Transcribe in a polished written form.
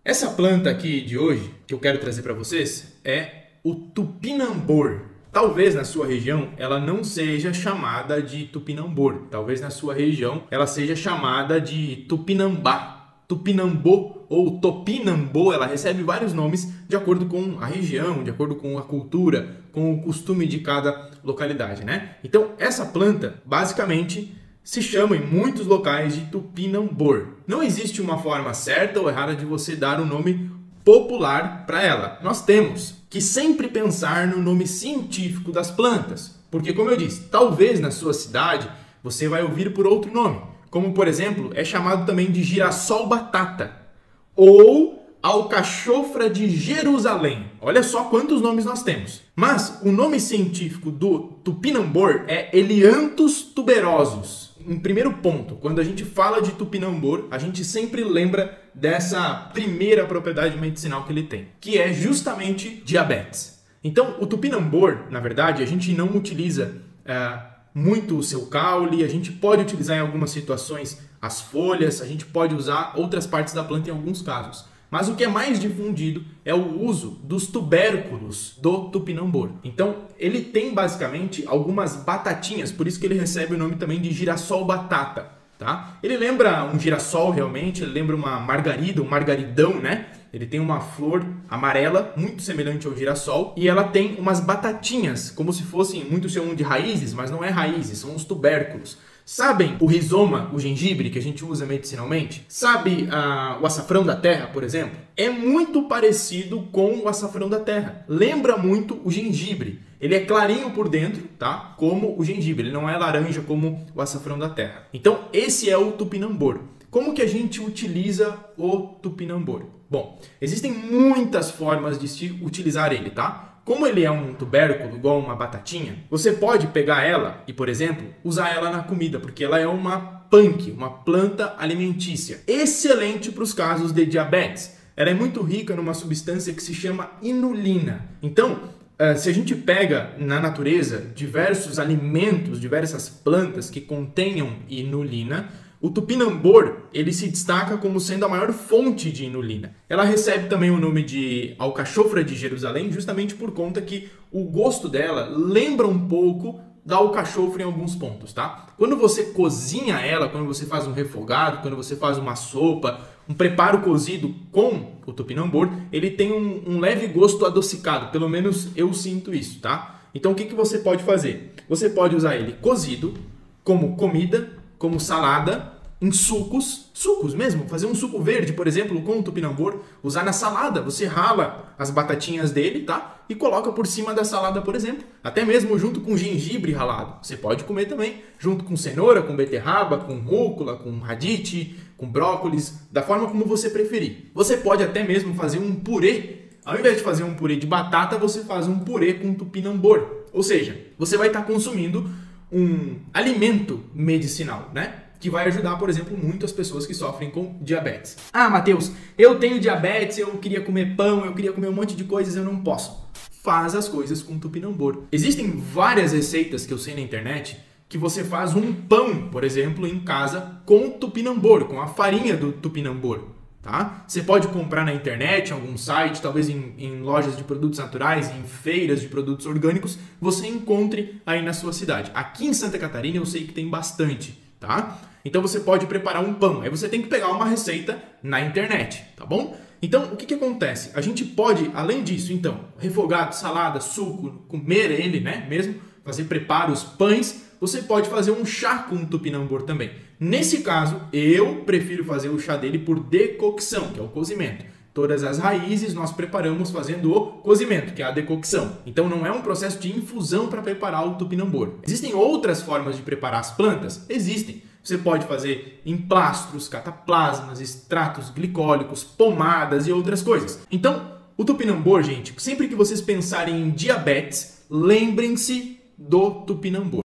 Essa planta aqui de hoje, que eu quero trazer para vocês, é o tupinambor. Talvez na sua região ela não seja chamada de tupinambor. Talvez na sua região ela seja chamada de tupinambá, tupinambô ou topinambô. Ela recebe vários nomes de acordo com a região, de acordo com a cultura, com o costume de cada localidade, né? Então essa planta basicamente se chama em muitos locais de tupinambor. Não existe uma forma certa ou errada de você dar um nome popular para ela. Nós temos que sempre pensar no nome científico das plantas, porque como eu disse, talvez na sua cidade você vai ouvir por outro nome, como por exemplo é chamado também de girassol batata ou alcachofra de Jerusalém. Olha só quantos nomes nós temos. Mas o nome científico do tupinambor é Elianthus tuberosus. Em primeiro ponto, quando a gente fala de tupinambor, a gente sempre lembra dessa primeira propriedade medicinal que ele tem, que é justamente diabetes. Então, o tupinambor, na verdade, a gente não utiliza muito o seu caule, a gente pode utilizar em algumas situações as folhas, a gente pode usar outras partes da planta em alguns casos. Mas o que é mais difundido é o uso dos tubérculos do tupinambor. Então, ele tem basicamente algumas batatinhas, por isso que ele recebe o nome também de girassol batata, tá? Ele lembra um girassol realmente, ele lembra uma margarida, um margaridão, né? Ele tem uma flor amarela, muito semelhante ao girassol, e ela tem umas batatinhas, como se fossem, muitos chamam de raízes, mas não é raízes, são os tubérculos. Sabem o rizoma, o gengibre que a gente usa medicinalmente? Sabe o açafrão da terra, por exemplo? É muito parecido com o açafrão da terra. Lembra muito o gengibre. Ele é clarinho por dentro, tá? Como o gengibre. Ele não é laranja como o açafrão da terra. Então, esse é o tupinambor. Como que a gente utiliza o tupinambor? Bom, existem muitas formas de se utilizar ele, tá? Como ele é um tubérculo, igual uma batatinha, você pode pegar ela e, por exemplo, usar ela na comida, porque ela é uma punk, uma planta alimentícia. Excelente para os casos de diabetes. Ela é muito rica numa substância que se chama inulina. Então, se a gente pega na natureza diversos alimentos, diversas plantas que contenham inulina, o tupinambor, ele se destaca como sendo a maior fonte de inulina. Ela recebe também o nome de alcachofra de Jerusalém, justamente por conta que o gosto dela lembra um pouco da alcachofra em alguns pontos, tá? Quando você cozinha ela, quando você faz um refogado, quando você faz uma sopa, um preparo cozido com o tupinambor, ele tem um leve gosto adocicado, pelo menos eu sinto isso, tá? Então o que você pode fazer? Você pode usar ele cozido, como comida, como salada, em sucos mesmo, fazer um suco verde, por exemplo, com o tupinambor, usar na salada, você rala as batatinhas dele, tá? E coloca por cima da salada, por exemplo, até mesmo junto com gengibre ralado. Você pode comer também, junto com cenoura, com beterraba, com rúcula, com radite, com brócolis, da forma como você preferir. Você pode até mesmo fazer um purê. Ao invés de fazer um purê de batata, você faz um purê com tupinambor. Ou seja, você vai estar consumindo um alimento medicinal, né? Que vai ajudar, por exemplo, muitas pessoas que sofrem com diabetes. Ah, Matheus, eu tenho diabetes, eu queria comer pão, eu queria comer um monte de coisas, eu não posso. Faz as coisas com tupinambor. Existem várias receitas que eu sei na internet que você faz um pão, por exemplo, em casa com tupinambor, com a farinha do tupinambor. Tá? Você pode comprar na internet, em algum site, talvez em lojas de produtos naturais, em feiras de produtos orgânicos, você encontre aí na sua cidade. Aqui em Santa Catarina eu sei que tem bastante, tá? Então você pode preparar um pão, aí você tem que pegar uma receita na internet, tá bom? Então o que acontece? A gente pode, além disso, então, refogado, salada, suco, comer ele, né, mesmo, fazer preparos, pães, você pode fazer um chá com tupinambor também. Nesse caso, eu prefiro fazer o chá dele por decocção, que é o cozimento. Todas as raízes nós preparamos fazendo o cozimento, que é a decocção. Então não é um processo de infusão para preparar o tupinambor. Existem outras formas de preparar as plantas? Existem. Você pode fazer emplastros, cataplasmas, extratos glicólicos, pomadas e outras coisas. Então, o tupinambor, gente, sempre que vocês pensarem em diabetes, lembrem-se do tupinambor.